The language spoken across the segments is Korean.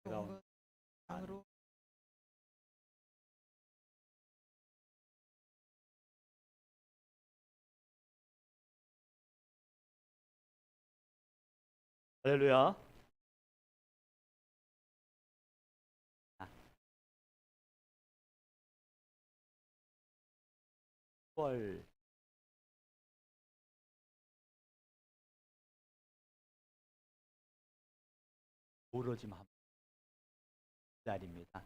제가 원근으로 할렐루야. 아, 10월 오로지 한 날입니다.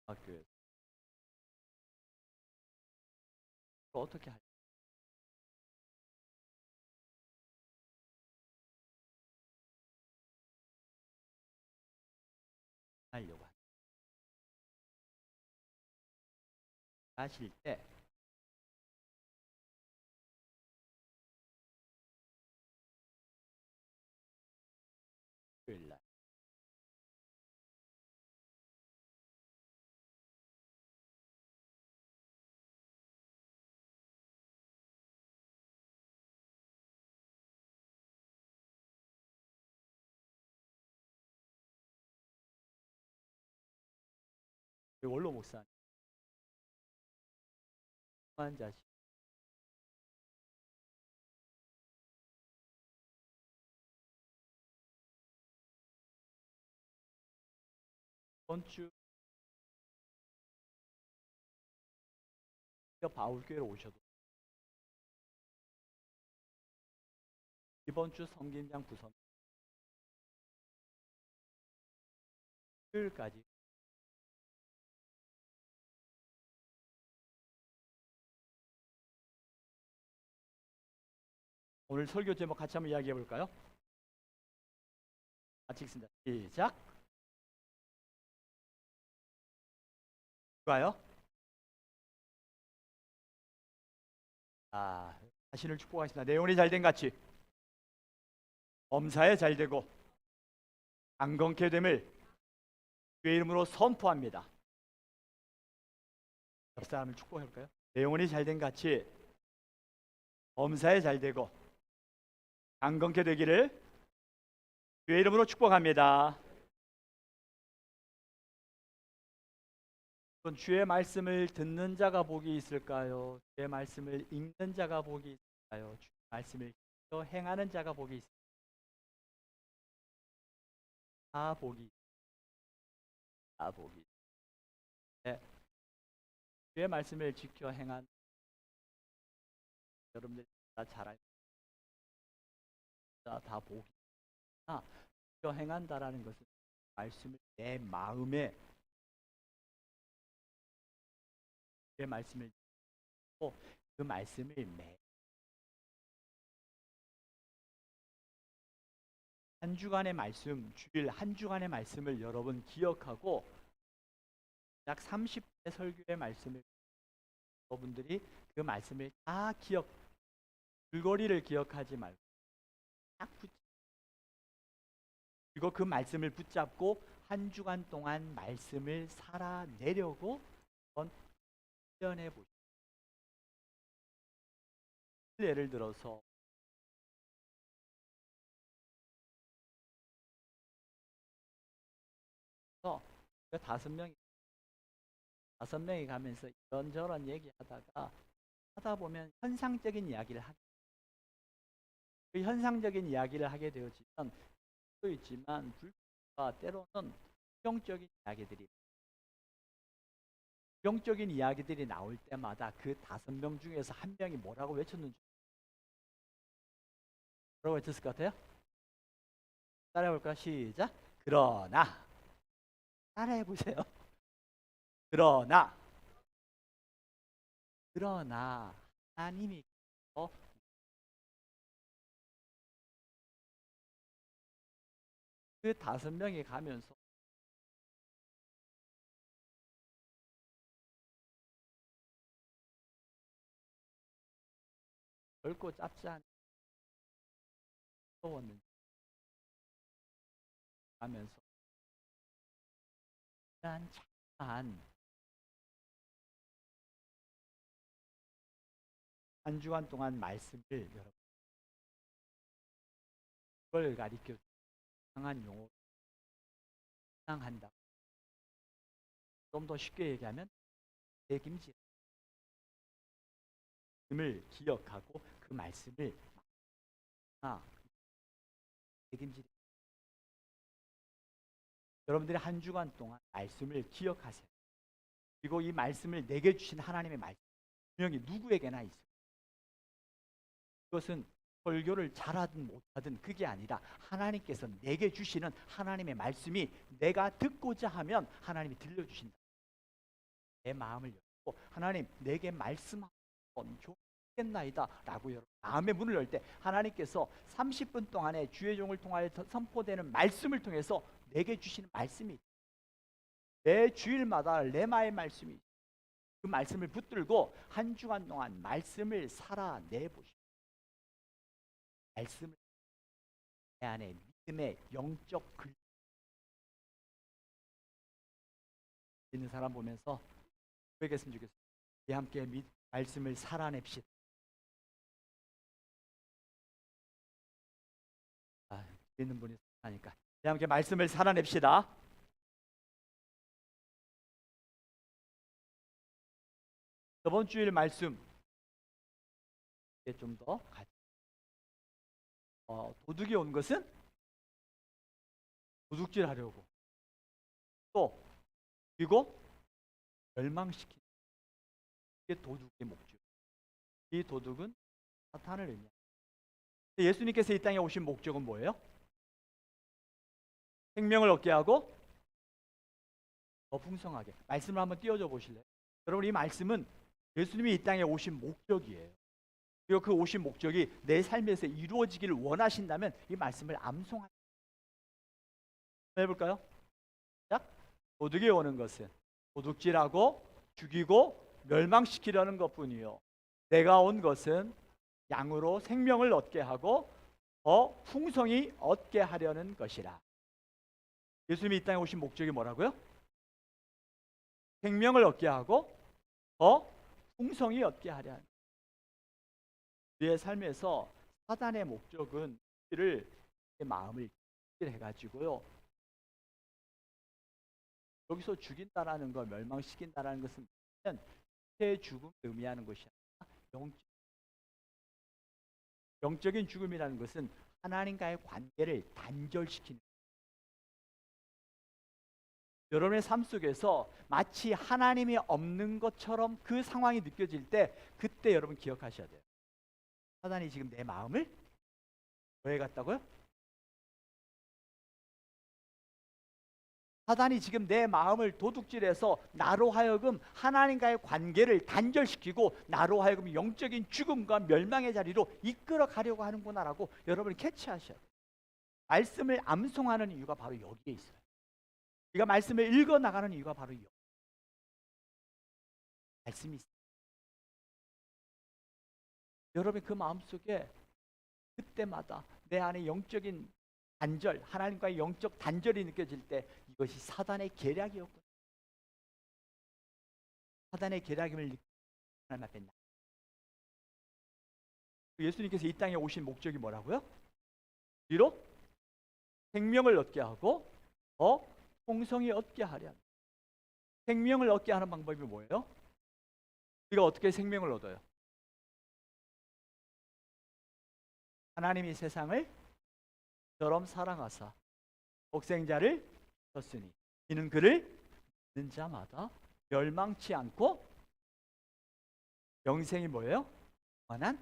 학교에서 또 어떻게 하려고 하실 때 토요일 날 원로 목사님 자식 이번 주 바울교회로 오셔도 이번 주 성김장 구성 토요일까지 오늘 설교 제목 같이 한번 이야기해 볼까요? 같이 읽습니다. 시작. 좋아요. 자신을 축복하겠습니다. 내용이 잘된 같이 범사에 잘되고 안건케 됨을 주의 이름으로 선포합니다. 옆 사람을 축복해 볼까요? 내용이 잘된 같이 범사에 잘되고 안건케 되기를 주의 이름으로 축복합니다. 주의 말씀을 듣는 자가 복이 있을까요? 주의 말씀을 읽는 자가 복이 있을까요? 주의 말씀을 행하는 자가 복이 있을까요? 다 복이 네. 주의 말씀을 지켜 행한 여러분들 다 복이 지켜 행한다라는 것은 말씀을 내 마음에 주의 말씀을 듣고 그 말씀을 한 주간의 말씀, 주일 한 주간의 말씀을 여러분 기억하고 약 30대 설교의 말씀을 여러분들이 그 말씀을 다 줄거리를 기억하지 말고 딱 그리고 그 말씀을 붙잡고 한 주간 동안 말씀을 살아내려고 한번 훈련해 보시죠. 예를 들어서 다섯 명이 가면서 이런저런 얘기하다가 하다 보면 현상적인 이야기를 그 현상적인 이야기를 하게 되어지면 또 있지만 불교가 때로는 부정적인 이야기들이 나올 때마다 그 5명 중에서 한 명이 뭐라고 외쳤는지 뭐라고 외쳤을 것 같아요? 따라해볼까? 시작. 그러나 따라해보세요. 그러나 하나님이 그 5명이 가면서 결코 짧지 않은 무서웠는지 하면서 한 주간 동안 말씀을 여러분 그걸 가리켜 상한 용어 한다. 좀 더 쉽게 얘기하면 책임질. 말씀을 기억하고 그 말씀을 책임질. 여러분들이 한 주간 동안 말씀을 기억하세요. 그리고 이 말씀을 내게 주신 하나님의 말씀 분명히 누구에게나 있어요. 그것은 설교를 잘하든 못하든 그게 아니라 하나님께서 내게 주시는 하나님의 말씀이 내가 듣고자 하면 하나님이 들려주신다. 내 마음을 열고 하나님 내게 말씀하면 좋겠나이다 라고 여러분 마음의 문을 열 때 하나님께서 30분 동안에 주의 종을 통하여 선포되는 말씀을 통해서 내게 주시는 말씀이 매 주일마다 레마의 말씀이 그 말씀을 붙들고 한 주간 동안 말씀을 살아내보시고 말씀을 내 안에 믿음의 영적 글 있는 사람 보면서 고백했으면 좋겠어요. 우리 함께 말씀을 살아냅시다. 있는 분이 하니까 우리 함께 말씀을 살아냅시다. 저번 주일 말씀 좀 더 같이 도둑이 온 것은 도둑질하려고 또 그리고 멸망시키는 게 도둑의 목적. 이 도둑은 사탄을 의미합니다. 예수님께서 이 땅에 오신 목적은 뭐예요? 생명을 얻게 하고 더 풍성하게. 말씀을 한번 띄워줘 보실래요? 여러분 이 말씀은 예수님이 이 땅에 오신 목적이에요. 그리고 그 오신 목적이 내 삶에서 이루어지기를 원하신다면 이 말씀을 암송하세요. 해볼까요? 자, 도둑이 오는 것은 도둑질하고 죽이고 멸망시키려는 것뿐이요. 내가 온 것은 양으로 생명을 얻게 하고 더 풍성히 얻게 하려는 것이라. 예수님이 이 땅에 오신 목적이 뭐라고요? 생명을 얻게 하고 더 풍성히 얻게 하려 하는. 우리의 삶에서 사단의 목적은 우리를 마음을 해가지고요. 여기서 죽인다라는 것, 멸망시킨다라는 것은 새 죽음을 의미하는 것이 아니라 영적인 죽음이라는 것은 하나님과의 관계를 단절시키는. 여러분의 삶 속에서 마치 하나님이 없는 것처럼 그 상황이 느껴질 때 그때 여러분 기억하셔야 돼요. 사단이 지금 내 마음을 뭐해 갔다고요? 사단이 지금 내 마음을 도둑질해서 나로 하여금 하나님과의 관계를 단절시키고 나로 하여금 영적인 죽음과 멸망의 자리로 이끌어 가려고 하는구나라고 여러분이 캐치하셔야 돼요. 말씀을 암송하는 이유가 바로 여기에 있어요. 우리가 말씀을 읽어 나가는 이유가 바로 여기. 말씀이 있어요. 여러분 그 마음속에 그때마다 내 안에 영적인 단절, 하나님과의 영적 단절이 느껴질 때 이것이 사단의 계략이었구나. 사단의 계략임을 느끼는 하나님 앞에 나. 예수님께서 이 땅에 오신 목적이 뭐라고요? 우리로 생명을 얻게 하고 더 풍성히 얻게 하려. 생명을 얻게 하는 방법이 뭐예요? 우리가 어떻게 생명을 얻어요? 하나님이 세상을 처럼 사랑하사 독생자를 줬으니 이는 그를 믿는 자마다 멸망치 않고 영생이 뭐예요? 영원한.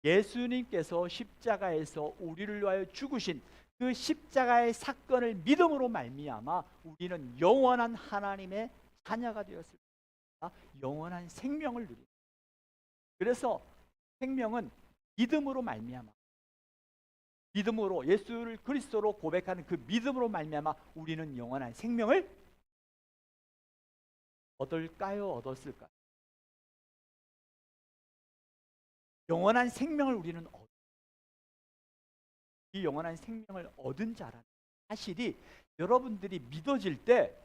예수님께서 십자가에서 우리를 위하여 죽으신 그 십자가의 사건을 믿음으로 말미암아 우리는 영원한 하나님의 자녀가 되었을 때 영원한 생명을 누립니다. 그래서 생명은 믿음으로 말미암아, 믿음으로 예수를 그리스도로 고백하는 그 믿음으로 말미암아 우리는 영원한 생명을 얻을까요? 얻었을까요? 영원한 생명을 우리는 이 영원한 생명을 얻은 자라는 사실이 여러분들이 믿어질 때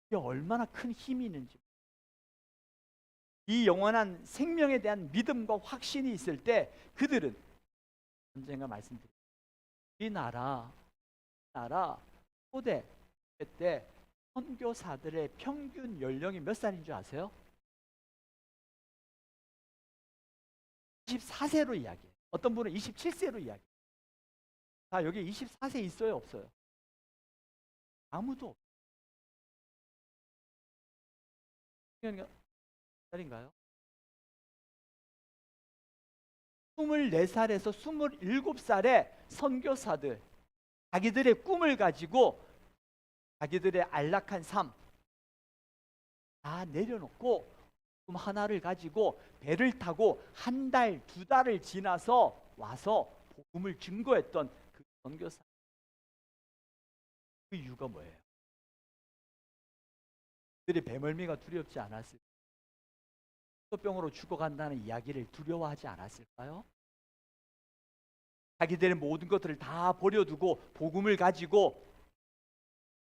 이게 얼마나 큰 힘이 있는지, 이 영원한 생명에 대한 믿음과 확신이 있을 때 그들은 언젠가 말씀드렸죠. 이 나라 나라 초대 때 선교사들의 평균 연령이 몇 살인 줄 아세요? 24세로 이야기해요. 어떤 분은 27세로 이야기해요. 자, 여기 24세 있어요, 없어요? 아무도 없어요. 몇 살인가요? 24살에서 27살의 선교사들, 자기들의 꿈을 가지고 자기들의 안락한 삶 다 내려놓고 꿈 하나를 가지고 배를 타고 한 달, 두 달을 지나서 와서 복음을 증거했던 그 선교사. 그 이유가 뭐예요? 그들의 배멀미가 두렵지 않았을까요? 소병으로 죽어간다는 이야기를 두려워하지 않았을까요? 자기들의 모든 것들을 다 버려두고 복음을 가지고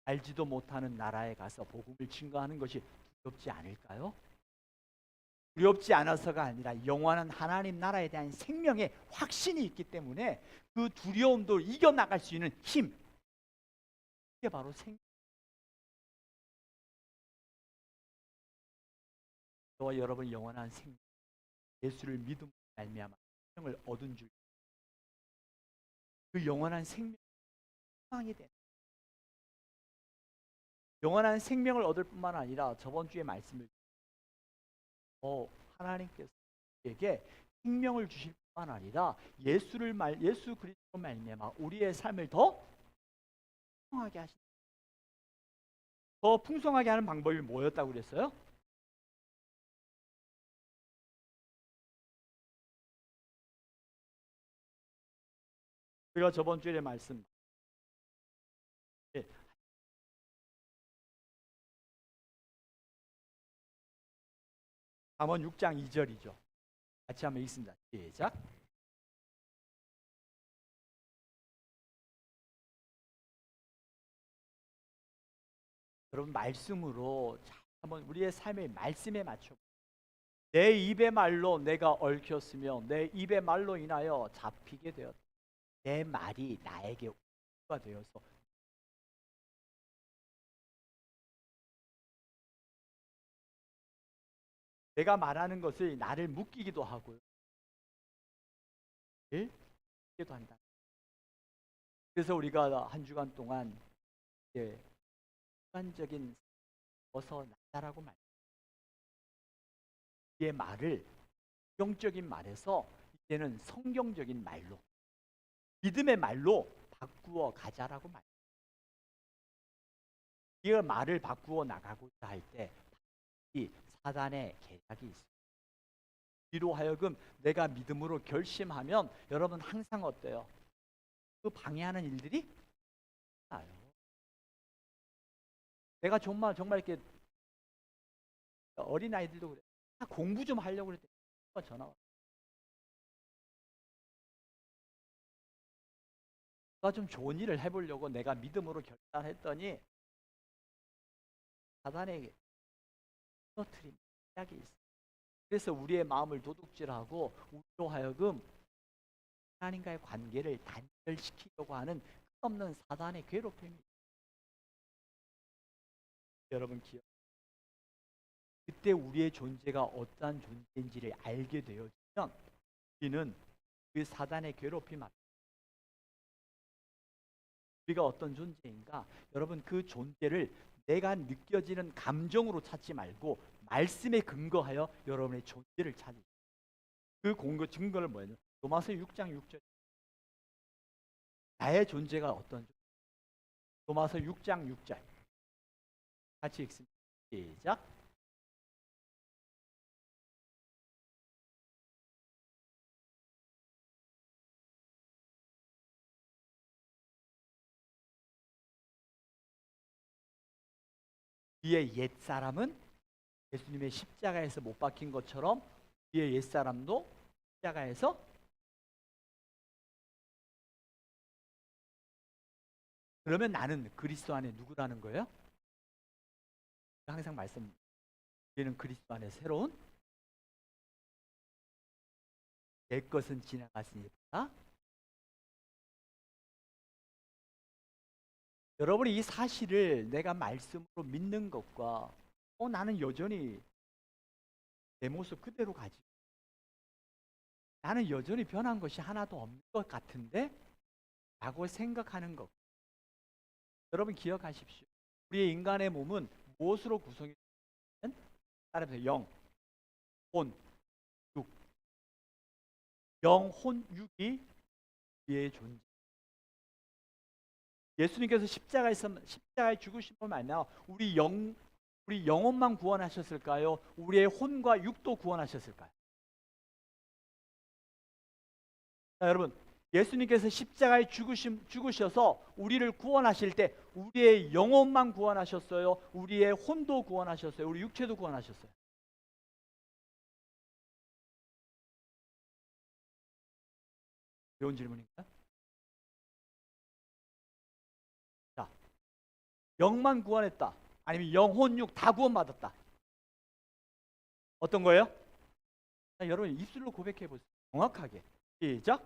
알지도 못하는 나라에 가서 복음을 증거하는 것이 두렵지 않을까요? 두렵지 않아서가 아니라 영원한 하나님 나라에 대한 생명의 확신이 있기 때문에 그 두려움도 이겨나갈 수 있는 힘, 이게 바로 저와 여러분 영원한 생명, 예수를 믿음으로 말미암아 생명을 얻은 줄, 그 영원한 생명이 희망이 되는, 영원한 생명을 얻을 뿐만 아니라 저번 주에 말씀을 하나님께서 우리에게 생명을 주실 뿐만 아니라 예수 그리스도로 말미암아 우리의 삶을 더 풍성하게 하신다. 더 풍성하게 하는 방법이 뭐였다고 그랬어요? 우리가 저번 주에 말씀 잠언 6장 2절이죠. 같이 한번 읽습니다. 시작. 여러분 말씀으로 한번 우리의 삶의 말씀에 맞춰. 내 입의 말로 내가 얽혔으며 내 입의 말로 인하여 잡히게 되었다. 내 말이 나에게 우가 되어서 내가 말하는 것을 나를 묶이기도 하고요. 기도 한다. 그래서 우리가 한 주간 동안 주관적인 어서 나다라고 말. 의 말을 성경적인 말에서 이제는 성경적인 말로 믿음의 말로 바꾸어 가자라고 말. 이 말을 바꾸어 나가고자 할 때 이 사단의 계략이 있습니다. 이로 하여금 내가 믿음으로 결심하면 여러분 항상 어때요? 그 방해하는 일들이 나요. 내가 정말 이렇게 어린 아이들도 그래. 공부 좀 하려고 그랬더니 전화 와. 내가 좀 좋은 일을 해보려고 내가 믿음으로 결단했더니 사단에게 터트린 약이 있어. 그래서 우리의 마음을 도둑질하고 우리로 하여금 하나님과의 관계를 단절시키려고 하는 끝없는 사단의 괴롭힘이. 여러분 기억. 그때 우리의 존재가 어떠한 존재인지를 알게 되어지면 우리는 그 사단의 괴롭힘 앞에 우리가 어떤 존재인가? 여러분 그 존재를 내가 느껴지는 감정으로 찾지 말고 말씀에 근거하여 여러분의 존재를 찾으세요. 그 증거를 뭐예요? 로마서 6장 6절. 나의 존재가 어떤 존재? 로마서 6장 6절. 같이 읽습니다. 시작. 우리의 옛사람은 예수님의 십자가에서 못 박힌 것처럼 우리의 옛사람도 십자가에서. 그러면 나는 그리스도 안에 누구라는 거예요? 항상 말씀. 우리는 그리스도 안에 새로운 내 것은 지나갔으니 보다 여러분이 이 사실을 내가 말씀으로 믿는 것과 나는 여전히 내 모습 그대로 가지, 나는 여전히 변한 것이 하나도 없는 것 같은데 라고 생각하는 것, 여러분 기억하십시오. 우리의 인간의 몸은 무엇으로 구성이 되는? 따라서 영, 혼, 육. 영, 혼, 육이 우리의 존재. 예수님께서 십자가에 죽으심으로 말미암아 우리 영혼만 구원하셨을까요? 우리의 혼과 육도 구원하셨을까요? 자, 여러분, 예수님께서 십자가에 죽으셔서 우리를 구원하실 때 우리의 영혼만 구원하셨어요? 우리의 혼도 구원하셨어요? 우리 육체도 구원하셨어요? 어려운 질문인가요? 자, 영만 구원했다. 아니면 영혼, 육 다 구원받았다. 어떤 거예요? 자, 여러분 입술로 고백해 보세요. 정확하게. 시작.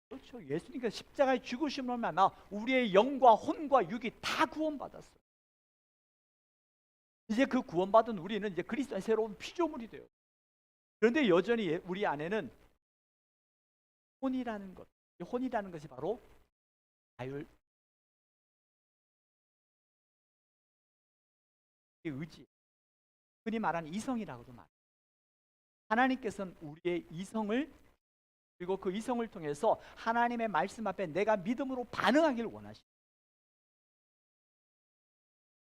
그렇죠. 예수님께서 십자가에 죽으심으로 말미암아 우리의 영과 혼과 육이 다 구원받았어요. 이제 그 구원받은 우리는 이제 그리스도의 새로운 피조물이 돼요. 그런데 여전히 우리 안에는 혼이라는 것, 혼이라는 것이 바로 자율, 의지, 흔히 말하는 이성이라고도 말해요. 하나님께서는 우리의 이성을, 그리고 그 이성을 통해서 하나님의 말씀 앞에 내가 믿음으로 반응하기를 원하십니다.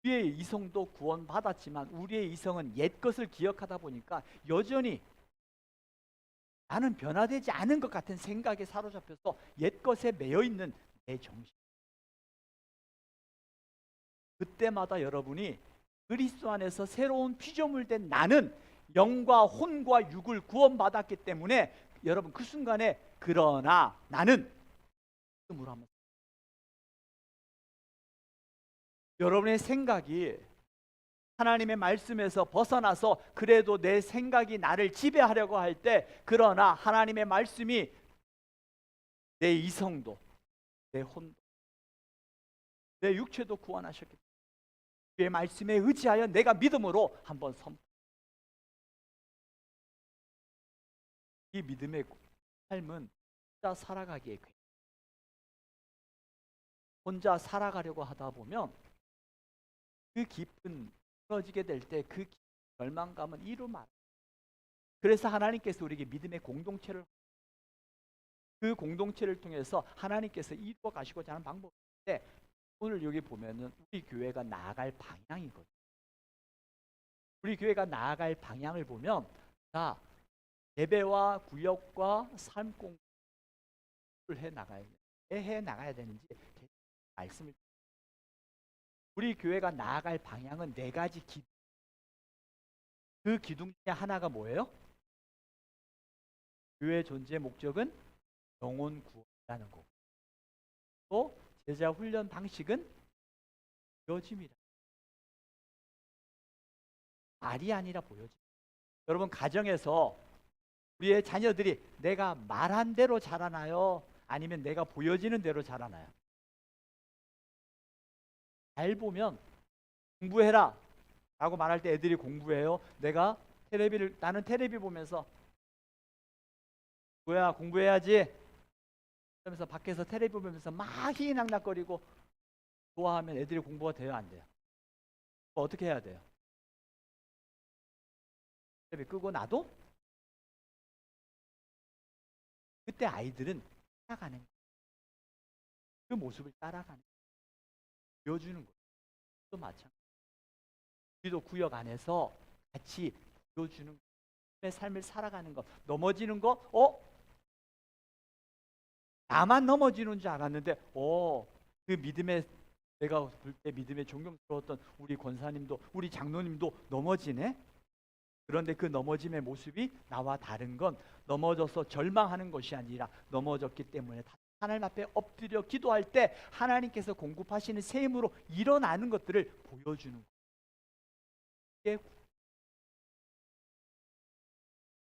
우리의 이성도 구원받았지만 우리의 이성은 옛 것을 기억하다 보니까 여전히 나는 변화되지 않은 것 같은 생각에 사로잡혀서 옛 것에 매여 있는 내 정신. 그때마다 여러분이 그리스도 안에서 새로운 피조물 된 나는 영과 혼과 육을 구원받았기 때문에 여러분 그 순간에 그러나 나는 믿음으로 한번, 여러분의 생각이 하나님의 말씀에서 벗어나서 그래도 내 생각이 나를 지배하려고 할 때, 그러나 하나님의 말씀이 내 이성도 내 혼도 내 육체도 구원하셨기 때문에 그의 말씀에 의지하여 내가 믿음으로 한번 이 믿음의 삶은 혼자 살아가기에 혼자 살아가려고 하다 보면 그 깊은 무너지게 될 때 그 절망감은 이루 말. 그래서 하나님께서 우리에게 믿음의 공동체를, 그 공동체를 통해서 하나님께서 이루어 가시고자 하는 방법인데, 오늘 여기 보면은 우리 교회가 나아갈 방향이거든요. 우리 교회가 나아갈 방향을 보면, 자, 예배와 구역과 삶 공부를 해 나가야 되는지 말씀을. 우리 교회가 나아갈 방향은 네 가지 그 기둥 중에 하나가 뭐예요? 교회 존재의 목적은 영혼 구원이라는 거고, 또 제자 훈련 방식은 보여짐이다. 말이 아니라 보여짐. 여러분 가정에서 우리의 자녀들이 내가 말한 대로 자라나요? 아니면 내가 보여지는 대로 자라나요? 잘 보면 공부해라 라고 말할 때 애들이 공부해요. 나는 테레비 보면서 뭐야 공부해야지 그러면서 밖에서 테레비 보면서 막 희희낙낙거리고 좋아하면 애들이 공부가 돼요, 안 돼요? 어떻게 해야 돼요? 테레비 끄고 놔도 그때 아이들은 따라가는 거예요. 그 모습을 따라가는 거예요. 보여주는 거예요. 또 마찬가지. 우리도 구역 안에서 같이 보여주는 내 삶을 살아가는 것. 넘어지는 거, 나만 넘어지는 줄 알았는데, 그 믿음의, 내가 볼 때 믿음에 존경스러웠던 우리 권사님도, 우리 장로님도 넘어지네? 그런데 그 넘어짐의 모습이 나와 다른 건 넘어져서 절망하는 것이 아니라 넘어졌기 때문에 하나님 앞에 엎드려 기도할 때 하나님께서 공급하시는 새 힘으로 일어나는 것들을 보여주는 거예요.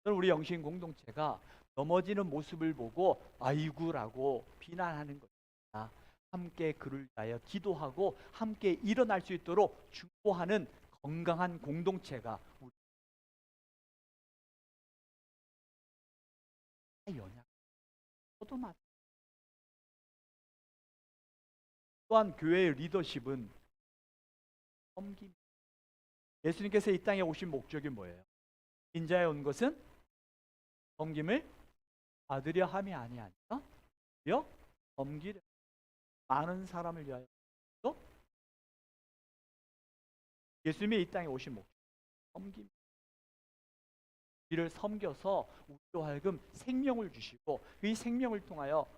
우리 영신 공동체가 넘어지는 모습을 보고 아이구라고 비난하는 것입니다. 함께 그를 위하여 기도하고 함께 일어날 수 있도록 중보하는 건강한 공동체가 우리 연약. 저도 맞. 또한 교회의 리더십은 섬김. 예수님께서 이 땅에 오신 목적이 뭐예요? 인자에 온 것은 섬김을 받으려 함이 아니하니라 여 섬기려. 많은 사람을 위하여. 또 예수님이 이 땅에 오신 목적 섬김. 우리를 섬겨서 우리로 하여금 생명을 주시고 이 생명을 통하여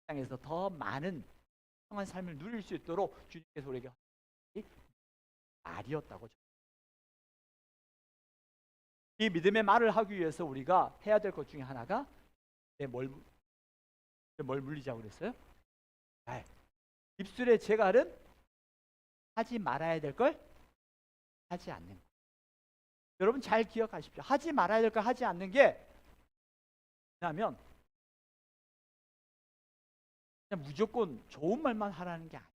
땅에서 더 많은 평안한 삶을 누릴 수 있도록 주님께서 우리에게 말이었다고. 이 믿음의 말을 하기 위해서 우리가 해야 될 것 중에 하나가 뭘 물리자고 그랬어요? 말. 입술의 재갈은 하지 말아야 될 걸 하지 않는 것. 여러분 잘 기억하십시오. 하지 말아야 될 걸 하지 않는 게 뭐냐면 그냥 무조건 좋은 말만 하라는 게 아니에요.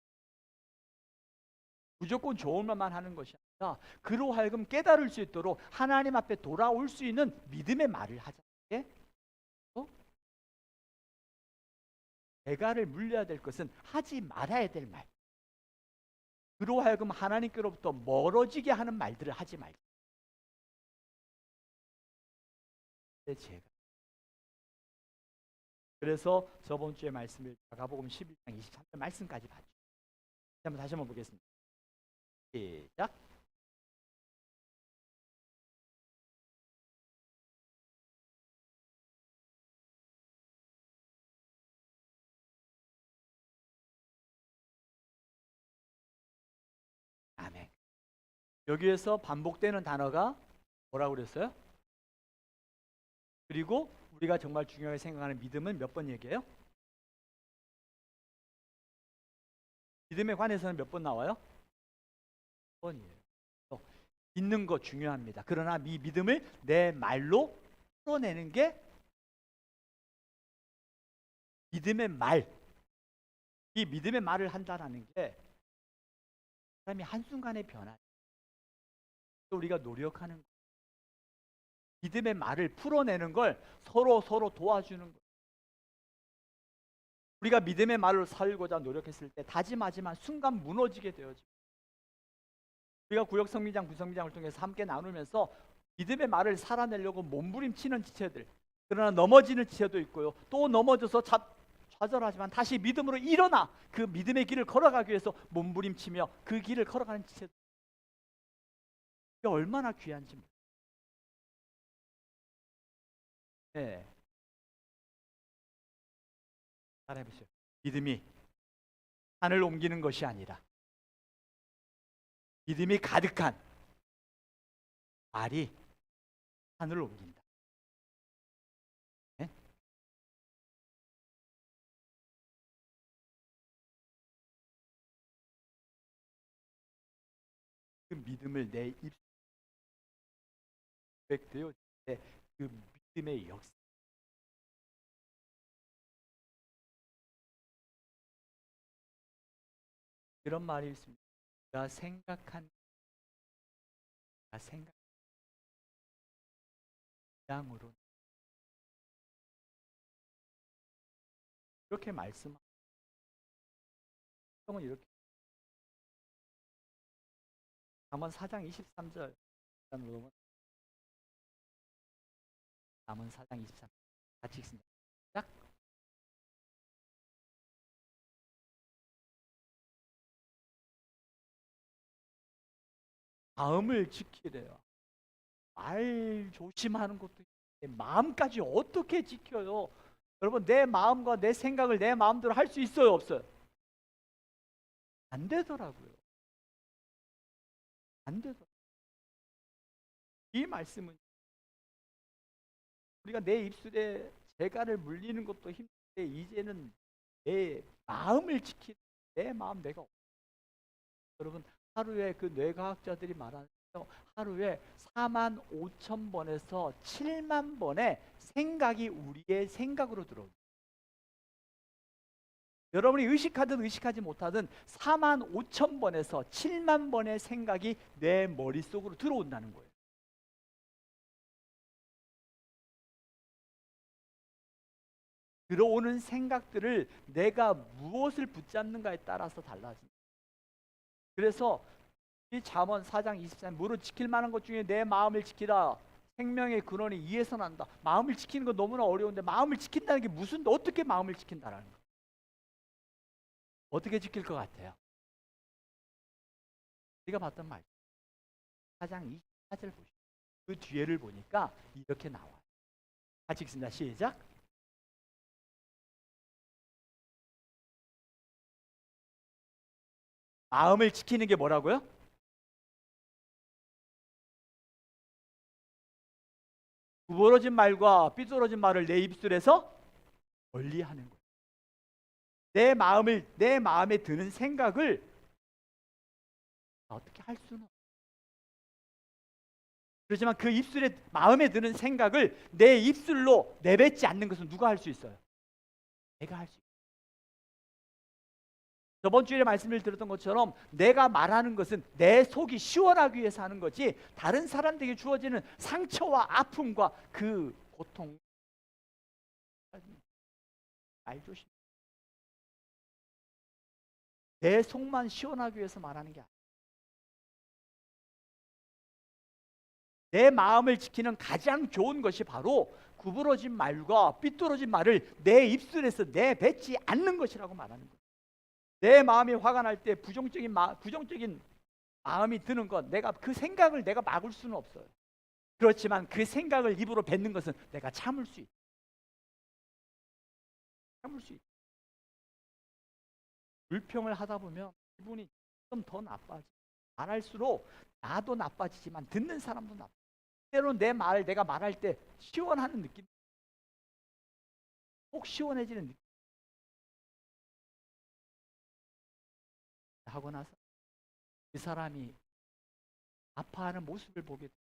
무조건 좋은 말만 하는 것이 아니라 그로 하여금 깨달을 수 있도록 하나님 앞에 돌아올 수 있는 믿음의 말을 하자는 게 재갈을 물려야 될 것은 하지 말아야 될 말. 그로 하여금 하나님께로부터 멀어지게 하는 말들을 하지 말자. 제가 그래서 저번 주에 말씀을 마가복음 11장 23절 말씀까지 봤죠. 다시 한번 보겠습니다. 시작. 아멘. 여기에서 반복되는 단어가 뭐라고 그랬어요? 그리고 우리가 정말 중요하게 생각하는 믿음은 몇 번 얘기해요? 믿음에 관해서는 몇 번 나와요? 번이에요. 믿는 거 중요합니다. 그러나 이 믿음을 내 말로 풀어내는 게 믿음의 말. 이 믿음의 말을 한다는 게 사람이 한순간에 변화. 우리가 노력하는 거. 믿음의 말을 풀어내는 걸 서로 도와주는 거. 우리가 믿음의 말을 살고자 노력했을 때 다짐하지만 순간 무너지게 되어지고, 우리가 구역 성미장, 부성미장을 통해서 함께 나누면서 믿음의 말을 살아내려고 몸부림치는 지체들, 그러나 넘어지는 지체도 있고요. 또 넘어져서 좌절하지만 다시 믿음으로 일어나 그 믿음의 길을 걸어가기 위해서 몸부림치며 그 길을 걸어가는 지체들. 이게 얼마나 귀한지. 네. 따라해보세요. 믿음이 산을 옮기는 것이 아니라 믿음이 가득한 말이 산을 옮긴다. 네? 그 믿음을 내 입술에 고백되어 그 믿음의 역사. 그런 말이 있습니다. 내가 생각한 양으로 이렇게 말씀하는 성은 이렇게. 잠언 4장 23절 잠언 4장 23절 같이 읽습니다. 딱. 마음을 지키래요. 말 조심하는 것도 마음까지 어떻게 지켜요? 여러분, 내 마음과 내 생각을 내 마음대로 할 수 있어요, 없어요? 안 되더라고요. 안 되더라고요. 이 말씀은 우리가 내 입술에 재갈을 물리는 것도 힘든데 이제는 내 마음을 지키는, 내 마음 내가. 여러분, 하루에 그 뇌과학자들이 말하는 하루에 45,000번에서 7만 번의 생각이 우리의 생각으로 들어옵니다. 여러분이 의식하든 의식하지 못하든 4만 5천 번에서 7만 번의 생각이 내 머릿속으로 들어온다는 거예요. 들어오는 생각들을 내가 무엇을 붙잡는가에 따라서 달라집니다. 그래서 이 잠언 4장 24절 무릇 지킬 만한 것 중에 내 마음을 지키라. 생명의 근원이 이에서 난다. 마음을 지키는 거 너무나 어려운데 마음을 지킨다는 게 무슨 어떻게 마음을 지킨다라는 거. 어떻게 지킬 것 같아요? 우리가 봤던 말 4장 24절 보시죠. 그 뒤에를 보니까 이렇게 나와요. 같이 읽습니다. 시작. 마음을 지키는 게 뭐라고요? 구부러진 말과 삐뚤어진 말을 내 입술에서 멀리하는 거예요. 내 마음에 드는 생각을 어떻게 할 수는 없어요. 그렇지만 그 입술에 마음에 드는 생각을 내 입술로 내뱉지 않는 것은 누가 할 수 있어요? 내가 할 수 있어요. 저번 주에 말씀을 드렸던 것처럼 내가 말하는 것은 내 속이 시원하기 위해서 하는 거지 다른 사람들에게 주어지는 상처와 아픔과 그 고통 말 조심. 내 속만 시원하기 위해서 말하는 게 아니야. 내 마음을 지키는 가장 좋은 것이 바로 구부러진 말과 삐뚤어진 말을 내 입술에서 내뱉지 않는 것이라고 말하는 거예요. 내 마음이 화가 날 때 부정적인 마음이 드는 것, 내가 그 생각을 내가 막을 수는 없어요. 그렇지만 그 생각을 입으로 뱉는 것은 내가 참을 수 있다. 참을 수 있다. 불평을 하다 보면 기분이 좀 더 나빠지. 말할수록 나도 나빠지지만 듣는 사람도 나빠. 때로는 내 말을 내가 말할 때 시원하는 느낌, 꼭 시원해지는 느낌 하고 나서 그 사람이 아파하는 모습을 보게 돼.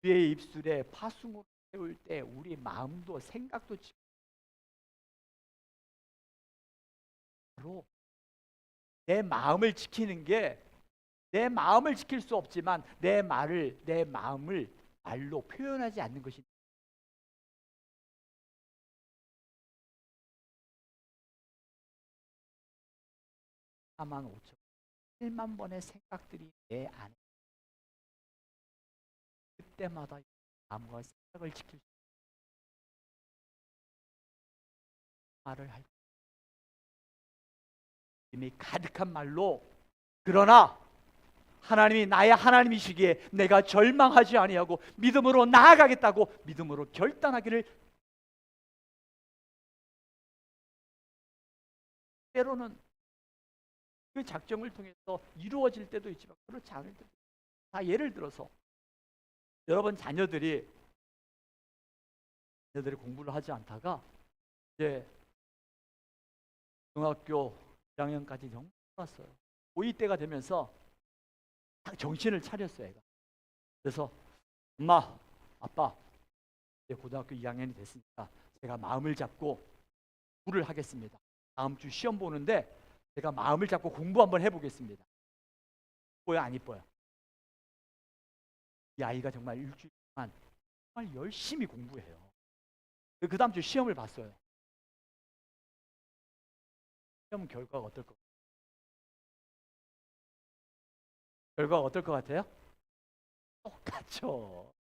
그의 입술에 파수을 세울 때 우리 마음도 생각도 바로 내 마음을 지키는 게 내 마음을 지킬 수 없지만 내 마음을 말로 표현하지 않는 것이 4만 5천 7만 번의 생각들이 내 안에 그때마다 마음과 생각을 지킬 수 말을 할 이미 가득한 말로 그러나 하나님이 나의 하나님이시기에 내가 절망하지 아니하고 믿음으로 나아가겠다고 믿음으로 결단하기를 때로는 그 작정을 통해서 이루어질 때도 있지만 그렇지 않을 때도 다 예를 들어서 여러분 자녀들이 공부를 하지 않다가 이제 중학교 1학년까지 정말 왔어요. 고2 때가 되면서 딱 정신을 차렸어요. 애가. 그래서 엄마, 아빠 이제 고등학교 2학년이 됐으니까 제가 마음을 잡고 공부를 하겠습니다. 다음 주 시험 보는데 제가 마음을 잡고 공부 한번 해보겠습니다. 이뻐요, 안 이뻐요? 이 아이가 정말 일주일 동안 정말 열심히 공부해요. 그 다음 주 시험을 봤어요. 시험 결과가 어떨 것 같아요? 결과가 어떨 것 같아요? 똑같죠.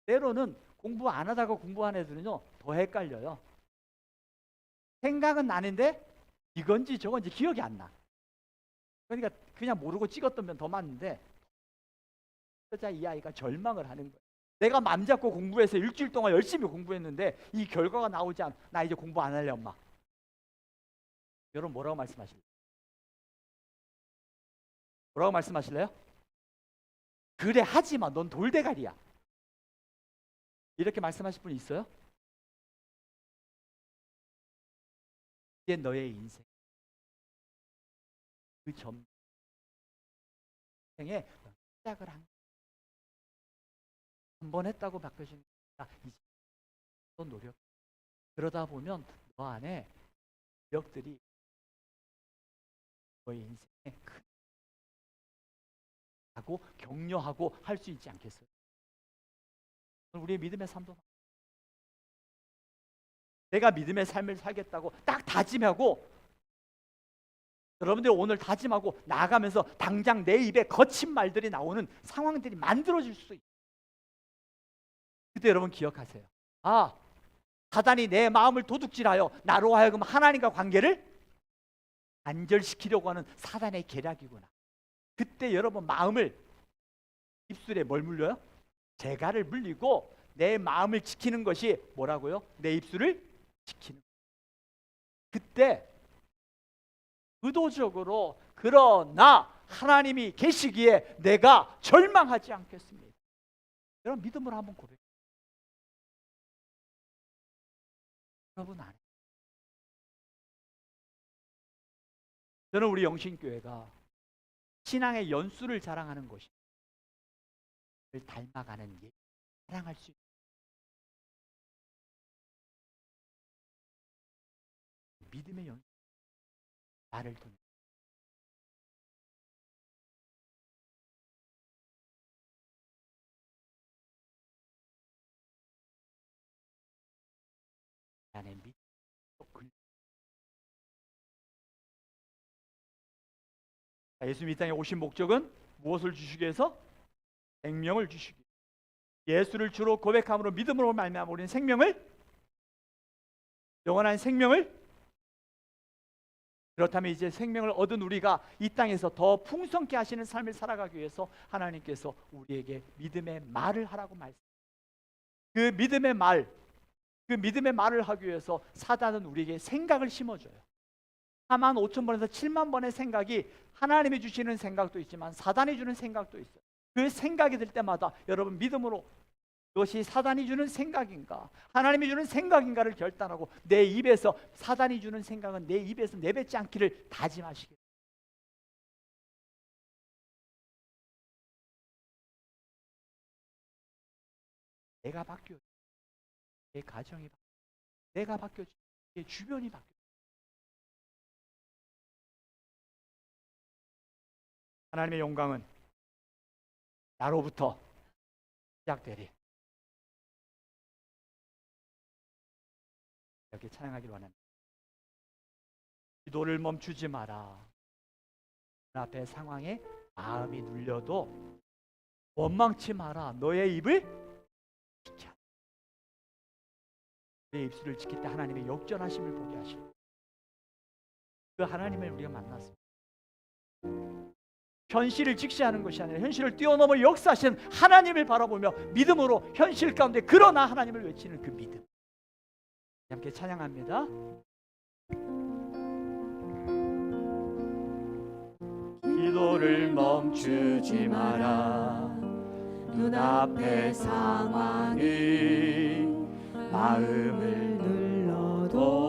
때로는 공부 안 하다가 공부한 애들은요 더 헷갈려요. 생각은 나는데 이건지 저건지 기억이 안 나. 그러니까 그냥 모르고 찍었던 더 맞는데 그러자 이 아이가 절망을 하는 거예요. 내가 맘 잡고 공부해서 일주일 동안 열심히 공부했는데 이 결과가 나오지 않아. 나 이제 공부 안 할래 엄마. 여러분 뭐라고 말씀하실래요? 뭐라고 말씀하실래요? 그래 하지마 넌 돌대가리야. 이렇게 말씀하실 분 있어요? 이게 너의 인생. 그 전생에 시작을 한 번 했다고 바뀌어지는 거야. 또 노력. 그러다 보면 너 안에 기력들이 너의 인생에 큰 하고 격려하고 할 수 있지 않겠어요? 우리의 믿음의 삶도 내가 믿음의 삶을 살겠다고 딱 다짐하고 여러분들 오늘 다짐하고 나가면서 당장 내 입에 거친 말들이 나오는 상황들이 만들어질 수 있어요. 그때 여러분 기억하세요. 아, 사단이 내 마음을 도둑질하여 나로 하여금 하나님과 관계를 단절시키려고 하는 사단의 계략이구나. 그때 여러분 마음을 입술에 뭘 물려요? 재갈을 물리고 내 마음을 지키는 것이 뭐라고요? 내 입술을 지키는 거예요. 그때 의도적으로 그러나 하나님이 계시기에 내가 절망하지 않겠습니다. 여러분 믿음으로 한번 고백해요. 여러분 안 해요. 저는 우리 영신교회가 신앙의 연수를 자랑하는 곳이 닮아가는 예, 사랑할 수 있는 믿음의 연수 나를 통해 안에 믿음 예수님 이 땅에 오신 목적은 무엇을 주시기 위해서? 생명을 주시기 위해서. 예수를 주로 고백함으로 믿음으로 말미암아 우리는 생명을 영원한 생명을 그렇다면 이제 생명을 얻은 우리가 이 땅에서 더 풍성케 하시는 삶을 살아가기 위해서 하나님께서 우리에게 믿음의 말을 하라고 말씀. 그 믿음의 말을 하기 위해서 사단은 우리에게 생각을 심어줘요. 45,000번에서 70,000번의 생각이 하나님이 주시는 생각도 있지만 사단이 주는 생각도 있어요. 그 생각이 들 때마다 여러분 믿음으로 이것이 사단이 주는 생각인가 하나님이 주는 생각인가를 결단하고 내 입에서 사단이 주는 생각은 내 입에서 내뱉지 않기를 다짐하시길. 내가 바뀌어, 내 가정이 바뀌어, 내가 바뀌어지, 내 주변이 바뀌어. 하나님의 영광은 나로부터 시작되리. 이렇게 찬양하길 원합니다. 기도를 멈추지 마라. 앞에 상황에 마음이 눌려도 원망치 마라. 너의 입을 지켜. 내 입술을 지킬 때 하나님의 역전하심을 보게 하시고 그 하나님을 우리가 만났습니다. 현실을 직시하는 것이 아니라 현실을 뛰어넘어 역사하시는 하나님을 바라보며 믿음으로 현실 가운데 그러나 하나님을 외치는 그 믿음. 함께 찬양합니다. 기도를 멈추지 마라. 눈앞의 상황이 마음을 눌러도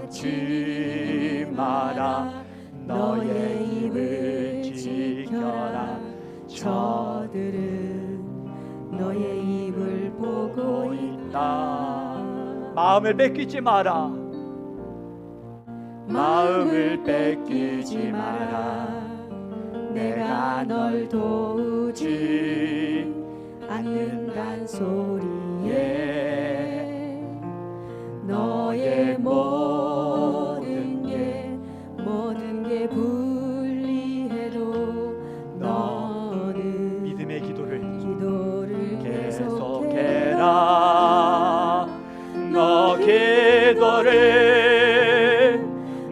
원망치 마라. 너의 입을 지켜라. 저들은 너의 입을 보고 있다. 마음을 뺏기지 마라. 마음을 뺏기지 마라. 내가 널 도우지 않는단 소리에 너의 모든 게 불리해도 너는 믿음의 기도를 계속해라. 너 기도를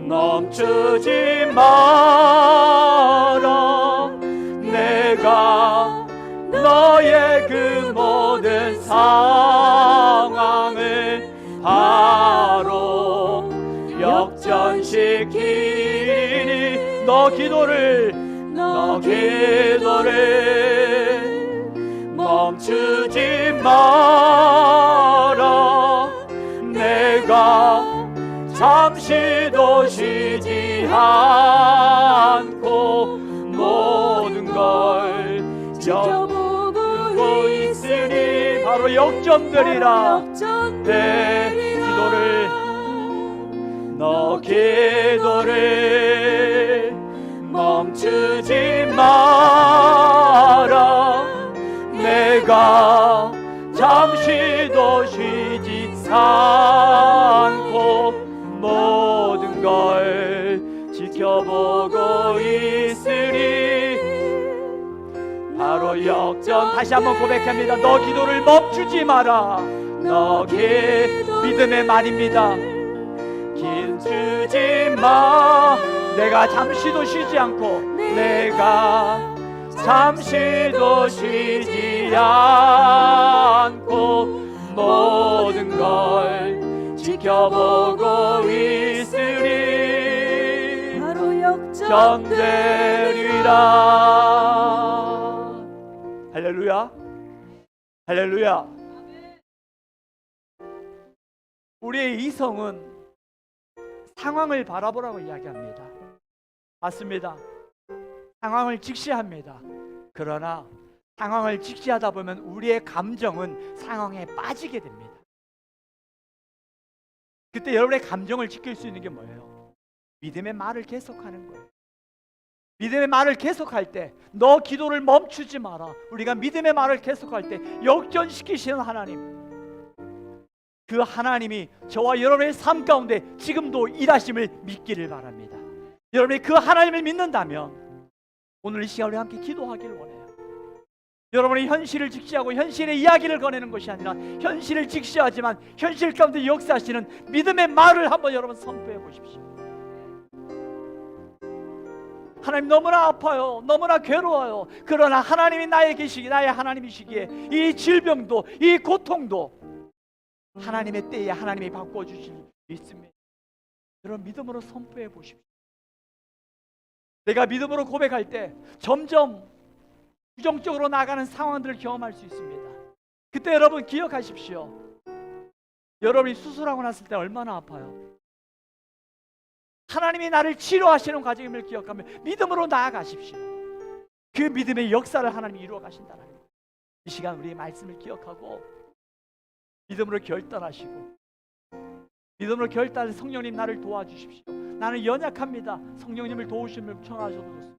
멈추지 마라. 내가 너의 그 모든 상황을 바로 역전시키니 너 기도를 멈추지 마라. 내가 잠시도 쉬지 않고 모든 걸 지켜보고 있으니 바로 역전되리라. 내 기도를 너 기도를 멈추지 마라. 내가 잠시도 쉬지 않고 모든 걸 지켜보고 있으리. 바로 역전. 다시 한번 고백합니다. 너 기도를 멈추지 마라. 너 믿음의 말입니다. 멈추지 마. 내가 잠시도 쉬지 않고, 내가 잠시도 쉬지 않고 모든 걸 지켜보고 있으리. 바로 역전되리라. 할렐루야, 할렐루야. 우리의 이성은 상황을 바라보라고 이야기합니다. 맞습니다. 상황을 직시합니다. 그러나 상황을 직시하다 보면 우리의 감정은 상황에 빠지게 됩니다. 그때 여러분의 감정을 지킬 수 있는 게 뭐예요? 믿음의 말을 계속하는 거예요. 믿음의 말을 계속할 때 너 기도를 멈추지 마라. 우리가 믿음의 말을 계속할 때 역전시키시는 하나님, 그 하나님이 저와 여러분의 삶 가운데 지금도 일하심을 믿기를 바랍니다. 여러분이 그 하나님을 믿는다면 오늘 이 시간 우리 함께 기도하기를 원해요. 여러분이 현실을 직시하고 현실의 이야기를 꺼내는 것이 아니라 현실을 직시하지만 현실 가운데 역사하시는 믿음의 말을 한번 여러분 선포해 보십시오. 하나님, 너무나 아파요. 너무나 괴로워요. 그러나 하나님이 나의 하나님이시기에 이 질병도 이 고통도 하나님의 때에 하나님이 바꿔주실 수 있습니다. 여러분 믿음으로 선포해 보십시오. 내가 믿음으로 고백할 때 점점 부정적으로 나가는 상황들을 경험할 수 있습니다. 그때 여러분 기억하십시오. 여러분이 수술하고 났을 때 얼마나 아파요. 하나님이 나를 치료하시는 과정임을 기억하며 믿음으로 나아가십시오. 그 믿음의 역사를 하나님이 이루어 가신다는 거예요. 이 시간 우리의 말씀을 기억하고 믿음으로 결단하시고, 믿음으로 결단해 성령님 나를 도와주십시오. 나는 연약합니다. 성령님을 도우심을 청하셔도 좋습니다.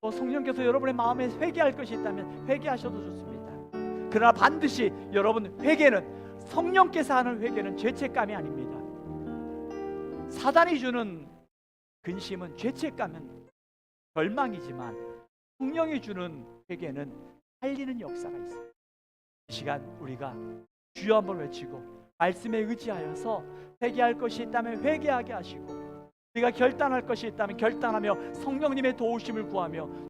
또 성령께서 여러분의 마음에 회개할 것이 있다면 회개하셔도 좋습니다. 그러나 반드시 여러분, 회개는, 성령께서 하는 회개는 죄책감이 아닙니다. 사단이 주는 근심은, 죄책감은 절망이지만 성령이 주는 회개는 살리는 역사가 있어요. 이 시간 우리가 주여 한번 외치고 말씀에 의지하여서 회개할 것이 있다면 회개하게 하시고, 우리가 결단할 것이 있다면 결단하며 성령님의 도우심을 구하며